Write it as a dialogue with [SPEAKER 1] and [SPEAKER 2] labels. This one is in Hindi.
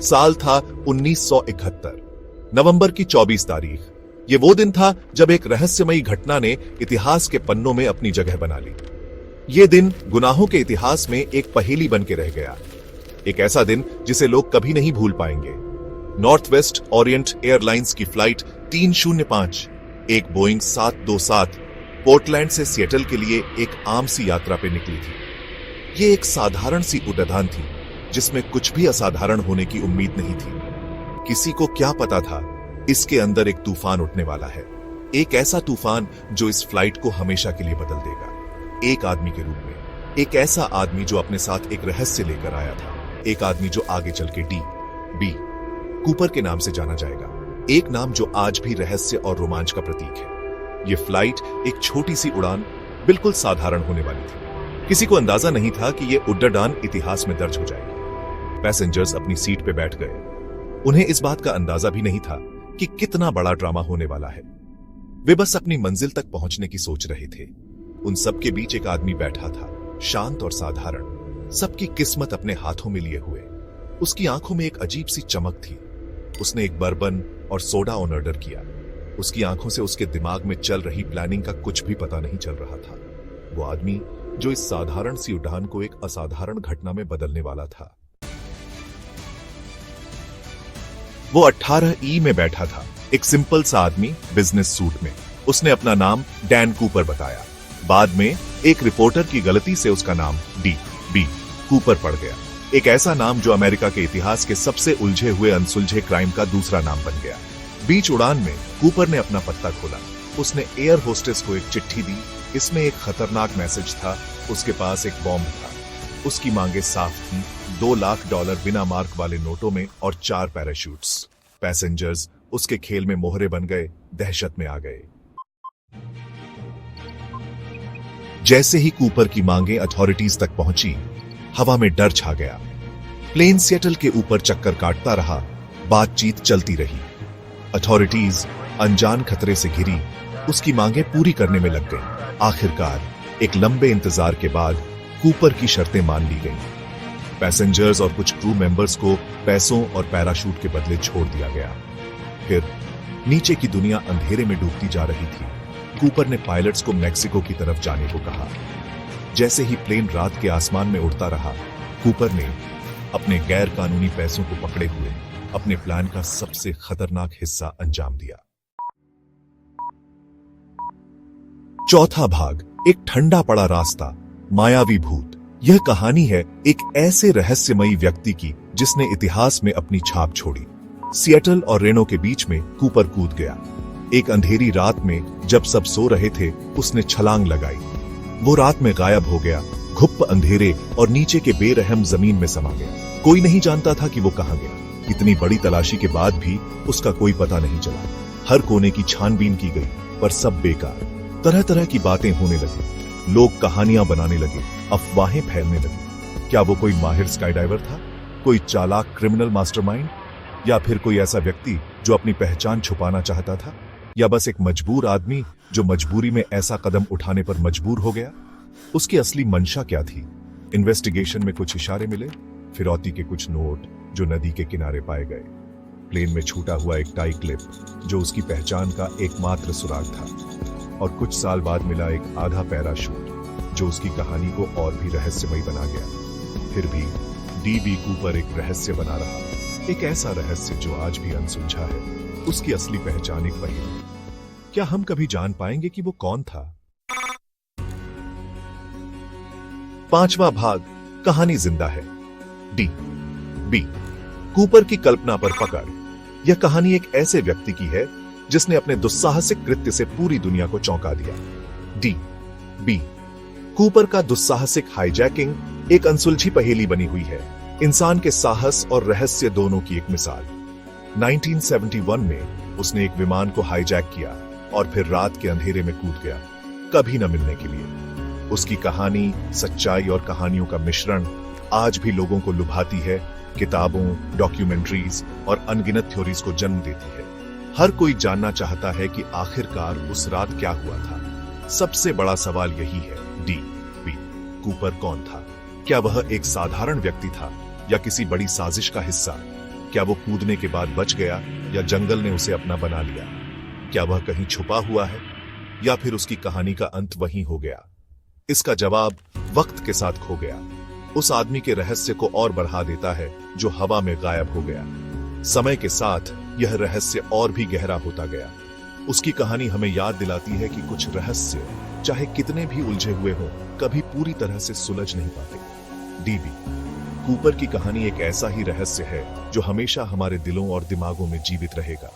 [SPEAKER 1] साल था 1971, नवंबर की 24 तारीख। ये वो दिन था जब एक रहस्यमयी घटना ने इतिहास के पन्नों में अपनी जगह बना ली। ये दिन गुनाहों के इतिहास में एक पहेली बन के रह गया। एक ऐसा दिन जिसे लोग कभी नहीं भूल पाएंगे। नॉर्थ वेस्ट ओरिएंट एयरलाइंस की फ्लाइट 305, एक बोइंग 727, पोर्टलैंड से सिएटल के लिए एक आम सी यात्रा पे निकली थी। ये एक साधारण सी उड़ान थी जिसमें कुछ भी असाधारण होने की उम्मीद नहीं थी। किसी को क्या पता था इसके अंदर एक तूफान उठने वाला है, एक ऐसा तूफान जो इस फ्लाइट को हमेशा के लिए बदल देगा। एक आदमी के रूप में, एक ऐसा आदमी जो अपने साथ एक रहस्य लेकर आया था, एक आदमी जो आगे चल के डी.बी. कूपर के नाम से जाना जाएगा, एक नाम जो आज भी रहस्य और रोमांच का प्रतीक है। यह फ्लाइट एक छोटी सी उड़ान बिल्कुल साधारण होने वाली थी। किसी को अंदाजा नहीं था कि यह उड़ान इतिहास में दर्ज हो जाएगी। पैसेंजर्स अपनी सीट पे बैठ गए। उन्हें इस बात का अंदाजा भी नहीं था कि कितना बड़ा ड्रामा होने वाला है। वे बस अपनी मंजिल तक पहुंचने की सोच रहे थे। उन सबके बीच एक आदमी बैठा था, शांत और साधारण, सबकी किस्मत अपने हाथों में लिए हुए। उसकी आंखों में एक अजीब सी चमक थी। उसने एक बर्बन और सोडा ऑर्डर किया। उसकी आंखों से उसके दिमाग में चल रही प्लानिंग का कुछ भी पता नहीं चल रहा था। वो आदमी जो इस साधारण सी उड़ान को एक असाधारण घटना में बदलने वाला था। वो 18E में बैठा था, एक सिंपल सा आदमी बिजनेस सूट में। उसने अपना नाम डैन कूपर बताया। बाद में एक रिपोर्टर की गलती से उसका नाम डी.बी. कूपर पड़ गया। एक ऐसा नाम जो अमेरिका के इतिहास के सबसे उलझे हुए अनसुलझे क्राइम का दूसरा नाम बन गया। बीच उड़ान में कूपर ने अपना पत्ता खोला। उसने एयर होस्टेस को एक चिट्ठी दी। इसमें एक खतरनाक मैसेज था। उसके पास एक बॉम्ब था। उसकी मांगे साफ थी, $2 लाख बिना मार्क वाले नोटों में और 4 पैराशूट्स। पैसेंजर्स उसके खेल में मोहरे बन गए, दहशत में आ गए। जैसे ही कूपर की मांगे अथॉरिटीज तक पहुंची, हवा में डर छा गया। प्लेन सिएटल के ऊपर चक्कर काटता रहा, बातचीत चलती रही। अथॉरिटीज अनजान खतरे से घिरी उसकी मांगे पूरी करने में लग गई। आखिरकार एक लंबे इंतजार के बाद कूपर की शर्तें मान ली गईं। पैसेंजर्स और कुछ क्रू मेंबर्स को पैसों और पैराशूट के बदले छोड़ दिया गया। फिर नीचे की दुनिया अंधेरे में डूबती जा रही थी। कूपर ने पायलट्स को मैक्सिको की तरफ जाने को कहा। जैसे ही प्लेन रात के आसमान में उड़ता रहा, कूपर ने अपने गैर कानूनी पैसों को पकड़े हुए अपने प्लान का सबसे खतरनाक हिस्सा अंजाम दिया। चौथा भाग, एक ठंडा पड़ा रास्ता, मायावी भूत। यह कहानी है एक ऐसे रहस्यमयी व्यक्ति की जिसने इतिहास में अपनी छाप छोड़ी। सिएटल और रेनो के बीच में कूपर कूद गया। एक अंधेरी रात में जब सब सो रहे थे, उसने छलांग लगाई। वो रात में गायब हो गया, घुप्प अंधेरे और नीचे के बेरहम जमीन में समा गया। कोई नहीं जानता था कि वो कहां गया। इतनी बड़ी तलाशी के बाद भी उसका कोई पता नहीं चला। हर कोने की छानबीन की गई, पर सब बेकार। तरह तरह की बातें होने लगी, लोग कहानियां बनाने लगे, अफवाहें फैलने लगी। क्या वो कोई माहिर स्काईडाइवर था, कोई चालाक क्रिमिनल मास्टरमाइंड, या फिर कोई ऐसा व्यक्ति जो अपनी पहचान छुपाना चाहता था, या बस एक मजबूर आदमी जो मजबूरी में ऐसा कदम उठाने पर मजबूर हो गया? उसकी असली मंशा क्या थी? इन्वेस्टिगेशन में कुछ इशारे मिले, फिरौती के कुछ नोट जो नदी के किनारे पाए गए, प्लेन में छूटा हुआ एक टाई क्लिप जो उसकी पहचान का एकमात्र सुराग था, और कुछ साल बाद मिला एक आधा पैराशूट जो उसकी कहानी को और भी रहस्यमयी बना गया। फिर भी डी.बी. कूपर एक रहस्य बना रहा, एक ऐसा रहस्य जो आज भी अनसुलझा है। उसकी असली पहचान एक पहेली। क्या हम कभी जान पाएंगे कि वो कौन था? 5वां भाग, कहानी जिंदा है, डी.बी. कूपर की कल्पना पर पकड़। यह कहानी एक ऐसे व्यक्ति की है जिसने अपने दुस्साहसिक कृत्य से पूरी दुनिया को चौंका दिया। डी.बी. कूपर का दुस्साहसिक हाईजैकिंग एक अनसुलझी पहेली बनी हुई है, इंसान के साहस और रहस्य दोनों की एक मिसाल। 1971 में उसने एक विमान को हाईजैक किया और फिर रात के अंधेरे में कूद गया, कभी न मिलने के लिए। उसकी कहानी, सच्चाई और कहानियों का मिश्रण आज भी लोगों को लुभाती है, किताबों, डॉक्यूमेंट्रीज और अनगिनत थ्योरीज को जन्म देती है। हर कोई जानना चाहता है कि आखिरकार उस रात क्या हुआ था। सबसे बड़ा सवाल यही है, डी.बी. कूपर कौन था? क्या वह एक साधारण व्यक्ति था या किसी बड़ी साजिश का हिस्सा? क्या वो कूदने के बाद बच गया या जंगल ने उसे अपना बना लिया? क्या वह कहीं छुपा हुआ है या फिर उसकी कहानी का अंत वहीं हो गया? इसका जवाब वक्त के साथ खो गया, उस आदमी के रहस्य को और बढ़ा देता है जो हवा में गायब हो गया। समय के साथ यह रहस्य और भी गहरा होता गया। उसकी कहानी हमें याद दिलाती है कि कुछ रहस्य चाहे कितने भी उलझे हुए हों, कभी पूरी तरह से सुलझ नहीं पाते। डीबी कूपर की कहानी एक ऐसा ही रहस्य है जो हमेशा हमारे दिलों और दिमागों में जीवित रहेगा।